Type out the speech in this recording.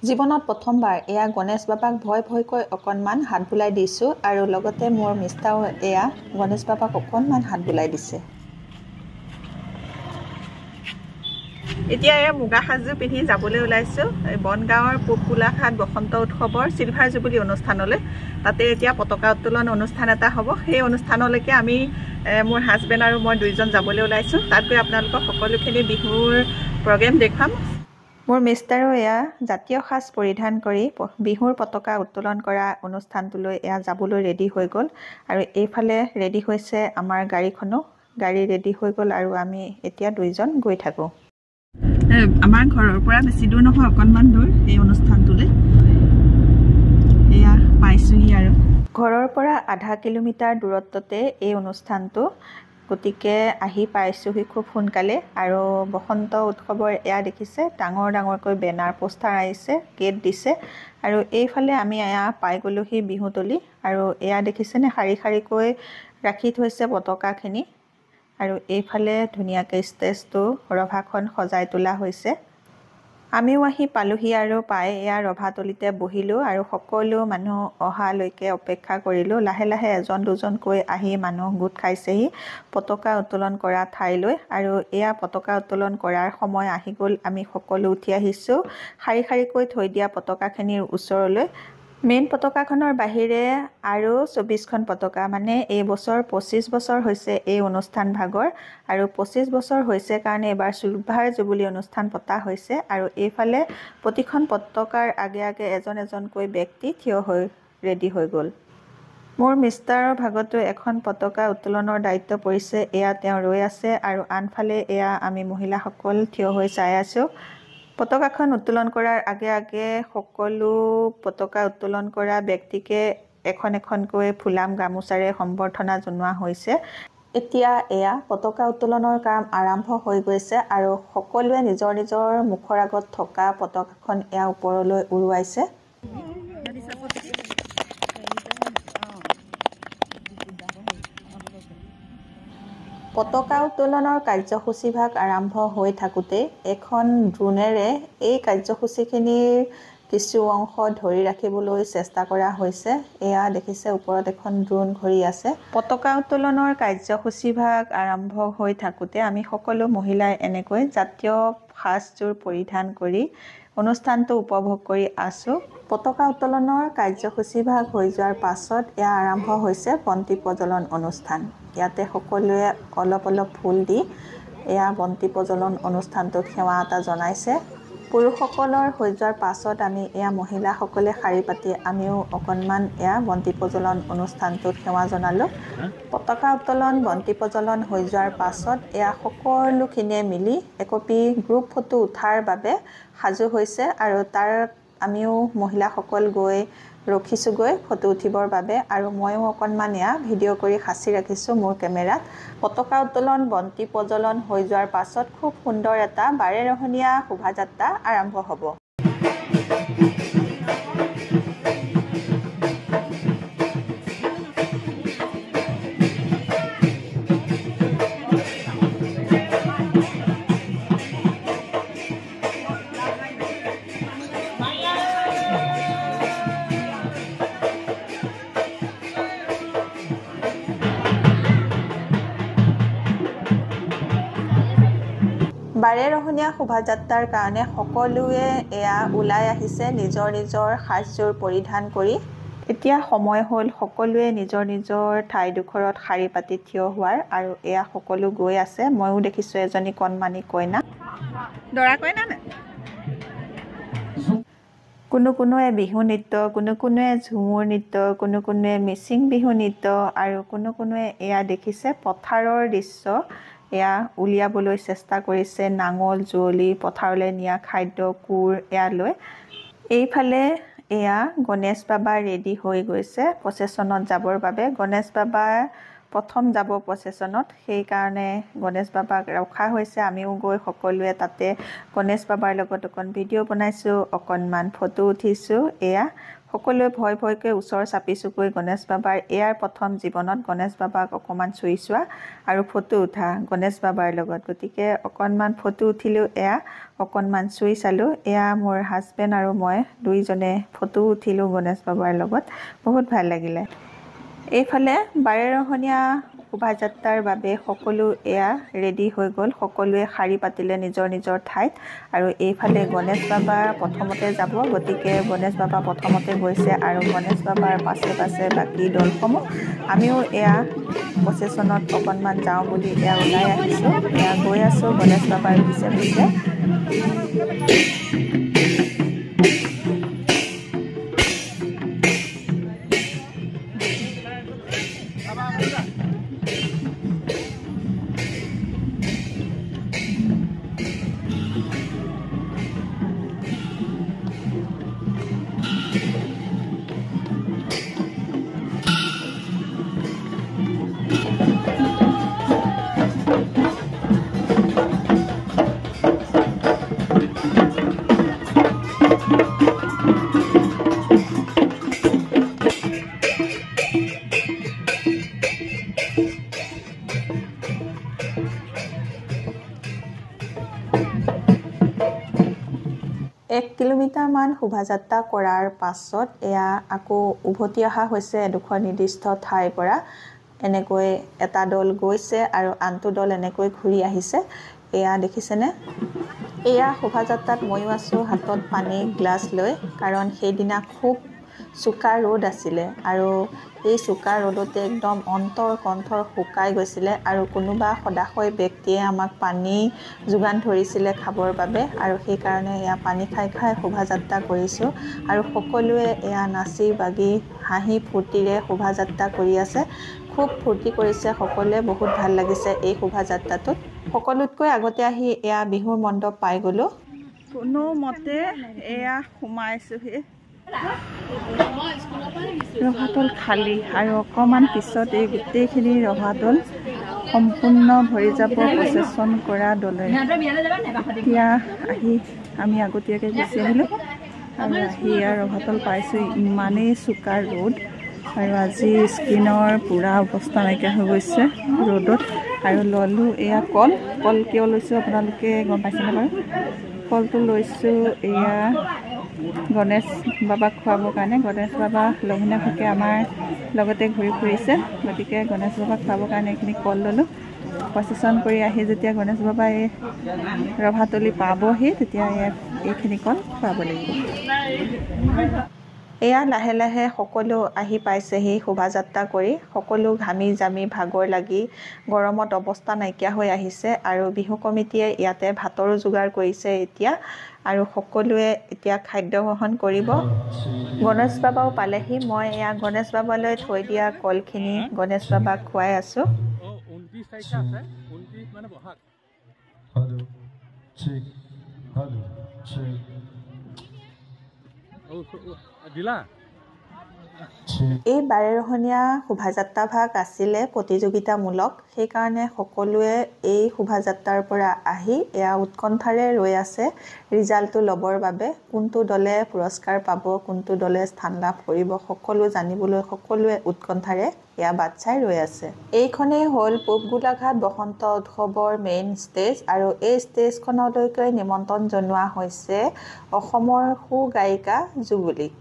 জীৱনত প্ৰথমবাৰ এয়া গণেশ বাবাক ভয় ভয়কৈ অকণমান হাত বুলাই দিছোঁ আৰু লগতে মোৰ মিষ্টাও এয়া গণেশ বাবাক অকণমান হাত বুলাই দিছে। এতিয়া এয়া মুগা সাজযোৰ পিন্ধি যাবলৈ ওলাইছোঁ বনগাঁৱৰ পূব গোলাঘাট বসন্ত উৎসৱৰ চিলভাৰ জুবলি অনুষ্ঠানলৈ। তাতে এতিয়া পতাকা উত্তোলন অনুষ্ঠান এটা হ'ব। সেই অনুষ্ঠানলৈকে আমি মোৰ হাজবেণ্ড আৰু মই দুইজন যাবলৈ ওলাইছোঁ। তাত গৈ আপোনালোকক সকলোখিনি বিহুৰ প্ৰগ্ৰেম দেখুৱাম। মোৰ মিষ্টাৰো এয়া জাতীয় সাজ পৰিধান কৰি বিহুৰ পতাকা উত্তোলন কৰা অনুষ্ঠানটোলৈ এয়া যাবলৈ ৰেডি হৈ গ'ল আৰু এইফালে ৰেডি হৈছে আমাৰ গাড়ীখনো। গাড়ী ৰেডি হৈ গ'ল আৰু আমি এতিয়া দুইজন গৈ থাকোঁ। আমাৰ ঘৰৰ পৰা বেছি দূৰ নহয়, অকণমান দূৰ এই অনুষ্ঠানটোলৈ। এয়া পাইছোঁহি আৰু ঘৰৰ পৰা আধা কিলোমিটাৰ দূৰত্বতে এই অনুষ্ঠানটো, গতিকে আহি পাইছোঁহি খুব সোনকালে। আৰু বসন্ত উৎসৱৰ এয়া দেখিছে ডাঙৰ ডাঙৰকৈ বেনাৰ পোষ্টাৰ আহিছে, গেট দিছে আৰু এইফালে আমি এয়া পাই গ'লোহি বিহুতলী। আৰু এয়া দেখিছেনে শাৰী শাৰীকৈ ৰাখি থৈছে পতাকাখিনি আৰু এইফালে ধুনীয়াকৈ ষ্টেজটো ৰভাখন সজাই তোলা হৈছে। আমিও আহি পালোহি আৰু পাই এয়া ৰভাতলিতে বহিলোঁ আৰু সকলো মানুহ অহালৈকে অপেক্ষা কৰিলোঁ। লাহে লাহে এজন দুজনকৈ আহি মানুহ গোট খাইছেহি পতাকা উত্তোলন কৰা ঠাইলৈ আৰু এয়া পতাকা উত্তোলন কৰাৰ সময় আহি গ'ল। আমি সকলো উঠি আহিছোঁ শাৰী শাৰীকৈ থৈ দিয়া পতাকাখিনিৰ ওচৰলৈ। মেইন পতাকাখনৰ বাহিৰে আৰু 24খন পতাকা, মানে এই বছৰ 25 বছৰ হৈছে এই অনুষ্ঠান ভাগৰ আৰু 25 বছৰ হৈছে কাৰণে এবাৰ চিলভাৰ জুবলি অনুষ্ঠান পতা হৈছে। আৰু এইফালে প্ৰতিখন পতাকাৰ আগে আগে এজন এজনকৈ ব্যক্তি থিয় হৈ ৰেডি হৈ গ'ল। মোৰ মিষ্টাৰৰ ভাগতো এখন পতাকা উত্তোলনৰ দায়িত্ব পৰিছে। এয়া তেওঁ ৰৈ আছে আৰু আনফালে এয়া আমি মহিলাসকল থিয় হৈ চাই আছোঁ। পতাকাখন উত্তোলন কৰাৰ আগে আগে সকলো পতাকা উত্তোলন কৰা ব্যক্তিকে এখন এখনকৈ ফুলাম গামোচাৰে সম্বৰ্ধনা জনোৱা হৈছে। এতিয়া এয়া পতাকা উত্তোলনৰ কাম আৰম্ভ হৈ গৈছে আৰু সকলোৱে নিজৰ নিজৰ মুখৰ আগত থকা পতাকাখন এয়া ওপৰলৈ উৰুৱাইছে। পতাকা উত্তোলনৰ কাৰ্যসূচীভাগ আৰম্ভ হৈ থাকোঁতে এখন ড্ৰোনেৰে এই কাৰ্যসূচীখিনিৰ কিছু অংশ ধৰি ৰাখিবলৈ চেষ্টা কৰা হৈছে। এয়া দেখিছে ওপৰত এখন ড্ৰোন ঘূৰি আছে। পতাকা উত্তোলনৰ কাৰ্যসূচীভাগ আৰম্ভ হৈ থাকোঁতে আমি সকলো মহিলাই এনেকৈ জাতীয় সাজযোৰ পৰিধান কৰি অনুষ্ঠানটো উপভোগ কৰি আছোঁ। পতাকা উত্তোলনৰ কাৰ্যসূচীভাগ হৈ যোৱাৰ পাছত এয়া আৰম্ভ হৈছে বন্তি প্ৰজ্বলন অনুষ্ঠান। ইয়াতে সকলোৱে অলপ অলপ ফুল দি এয়া বন্তি প্ৰজ্বলন অনুষ্ঠানটোত সেৱা এটা জনাইছে। পুৰুষসকলৰ হৈ যোৱাৰ পাছত আমি এয়া মহিলাসকলে শাৰী পাতি আমিও অকণমান এয়া বন্তি প্ৰজ্বলন অনুষ্ঠানটোত সেৱা জনালোঁ। পতাকা উত্তোলন বন্তি প্ৰজ্বলন হৈ যোৱাৰ পাছত এয়া সকলোখিনিয়ে মিলি একপি গ্ৰুপ ফটো উঠাৰ বাবে সাজু হৈছে আৰু তাৰ আমিও মহিলাসকল গৈ ৰখিছোঁগৈ ফটো উঠিবৰ বাবে আৰু ময়ো অকণমান এয়া ভিডিঅ' কৰি সাঁচি ৰাখিছোঁ মোৰ কেমেৰাত। পতাকা উত্তোলন বন্তি প্ৰজ্বলন হৈ যোৱাৰ পাছত খুব সুন্দৰ এটা বাৰেৰহণীয়া শোভাযাত্ৰা আৰম্ভ হ'ব। বাৰেৰহণীয়া শোভাযাত্ৰাৰ কাৰণে সকলোৱে এয়া ওলাই আহিছে নিজৰ নিজৰ সাজযোৰ পৰিধান কৰি। এতিয়া সময় হ'ল সকলোৱে নিজৰ নিজৰ ঠাইডোখৰত শাৰী পাতি থিয় হোৱাৰ আৰু এয়া সকলো গৈ আছে। ময়ো দেখিছোঁ এজনী কণমানি কইনা, দৰা কইনা নে কোনোৱে বিহু নৃত্য, কোনোৱে ঝুমুৰ নৃত্য, কোনোৱে মিচিং বিহু নৃত্য আৰু কোনোৱে এয়া দেখিছে পথাৰৰ দৃশ্য এয়া উলিয়াবলৈ চেষ্টা কৰিছে। নাঙল যুঁৱলি পথাৰলৈ নিয়া খাদ্য কোৰ এয়া লৈ। এইফালে এয়া গণেশ বাবা ৰেডি হৈ গৈছে প্ৰচেছনত যাবৰ বাবে। গণেশ বাবা প্ৰথম যাব প্ৰচেছনত, সেইকাৰণে গণেশ বাবাক ৰখা হৈছে। আমিও গৈ সকলোৱে তাতে গণেশ বাবাৰ লগত অকণ ভিডিঅ' বনাইছোঁ, অকণমান ফটো উঠিছোঁ। এয়া সকলোৱে ভয় ভয়কৈ ওচৰ চাপি চুকৈ গণেশ বাবাৰ এয়াৰ প্ৰথম জীৱনত গণেশ বাবাক অকণমান চুই চোৱা আৰু ফটো উঠা গণেশ বাবাৰ লগত। গতিকে অকণমান ফটো উঠিলোঁ, এয়া অকণমান চুই চালোঁ। এয়া মোৰ হাজবেণ্ড আৰু মই দুইজনে ফটো উঠিলোঁ গণেশ বাবাৰ লগত, বহুত ভাল লাগিলে। এইফালে বাৰেৰহণীয়া শোভাযাত্ৰাৰ বাবে সকলো এয়া ৰেডি হৈ গ'ল, সকলোৱে শাৰী পাতিলে নিজৰ নিজৰ ঠাইত। আৰু এইফালে গণেশ বাবা প্ৰথমতে যাব, গতিকে গণেশ বাবা প্ৰথমতে গৈছে আৰু গণেশ বাবাৰ পাছে পাছে বাকী দলসমূহ। আমিও এয়া প্ৰচেশ্যনত অকণমান যাওঁ বুলি এয়া ওলাই আহিছোঁ, এয়া গৈ আছোঁ গণেশ বাবাৰ পিছে পিছে। এক কিলোমিটাৰমান শোভাযাত্ৰা কৰাৰ পাছত এয়া আকৌ উভতি অহা হৈছে এডোখৰ নিৰ্দিষ্ট ঠাইৰ পৰা। এনেকৈ এটা দল গৈছে আৰু আনটো দল এনেকৈ ঘূৰি আহিছে, এয়া দেখিছেনে। এয়া শোভাযাত্ৰাত ময়ো আছোঁ হাতত পানী গ্লাছ লৈ, কাৰণ সেইদিনা খুব চোকা ৰ'দ আছিলে আৰু এই চোকা ৰ'দতে একদম অন্তৰ কণ্ঠৰ শুকাই গৈছিলে। আৰু কোনোবা সদাশয় ব্যক্তিয়ে আমাক পানী যোগান ধৰিছিলে খাবৰ বাবে, আৰু সেইকাৰণে এয়া পানী খাই খাই শোভাযাত্ৰা কৰিছোঁ। আৰু সকলোৱে এয়া নাচি বাগি হাঁহি ফূৰ্তিৰে শোভাযাত্ৰা কৰি আছে, খুব ফূৰ্তি কৰিছে সকলোৱে, বহুত ভাল লাগিছে এই শোভাযাত্ৰাটোত। সকলোতকৈ আগতে আহি এয়া বিহুৰ মণ্ডপ পাই গ'লোঁ। কোনোমতে এয়া সোমাইছোঁহি। ৰভাতল খালী আৰু অকণমান পিছত এই গোটেইখিনি ৰভাতল সম্পূৰ্ণ ভৰি যাব প্ৰচেশ্যন কৰা দলে। এতিয়া আহি আমি আগতীয়াকৈ গুচি আহিলোঁ আৰু আহি ইয়াৰ ৰভাতল পাইছোঁ। ইমানেই চোকা ৰ'দ আৰু আজি স্কিনৰ পূৰা অৱস্থা নাইকিয়া হৈ গৈছে ৰ'দত। আৰু ল'লোঁ এয়া কল কিয় লৈছোঁ আপোনালোকে গম পাইছেনে বাৰু? কলটো লৈছোঁ এয়া গণেশ বাবাক খুৱাবৰ কাৰণে। গণেশ বাবা লঘোণে আমাৰ লগতে ঘূৰি ফুৰিছে, গতিকে গণেশ বাবাক খুৱাবৰ কাৰণে এইখিনি কল ল'লোঁ। প্ৰচেশ্যন কৰি আহি যেতিয়া গণেশ বাবা এই ৰভাতলি পাবহি, তেতিয়া এইখিনি কল খুৱাব লাগিব। এয়া লাহে লাহে সকলো আহি পাইছেহি শোভাযাত্ৰা কৰি। সকলো ঘামি জামি ভাগৰ লাগি গৰমত অৱস্থা নাইকিয়া হৈ আহিছে। আৰু বিহু কমিটিয়ে ইয়াতে ভাতৰো যোগাৰ কৰিছে এতিয়া, আৰু সকলোৱে এতিয়া খাদ্য গ্ৰহণ কৰিব। গণেশ বাবাও পালেহি। মই এয়া গণেশ বাবালৈ থৈ দিয়া কলখিনি গণেশ বাবাক খুৱাই আছোঁ। এই বাৰেৰহণীয়া শোভাযাত্ৰা ভাগ আছিলে প্ৰতিযোগিতামূলক, সেইকাৰণে সকলোৱে এই শোভাযাত্ৰাৰ পৰা আহি এয়া উৎকণ্ঠাৰে ৰৈ আছে ৰিজাল্টটো ল'বৰ বাবে। কোনটো দলে পুৰস্কাৰ পাব, কোনটো দলে স্থান লাভ কৰিব, সকলো জানিবলৈ সকলোৱে উৎকণ্ঠাৰে এয়া বাট চাই ৰৈ আছে। এইখনেই হ'ল পূব গোলাঘাট বসন্ত উৎসৱৰ মেইন ষ্টেজ, আৰু এই ষ্টেজখনলৈকে নিমন্ত্ৰণ জনোৱা হৈছে অসমৰ সু গায়িকা জুবুলীক।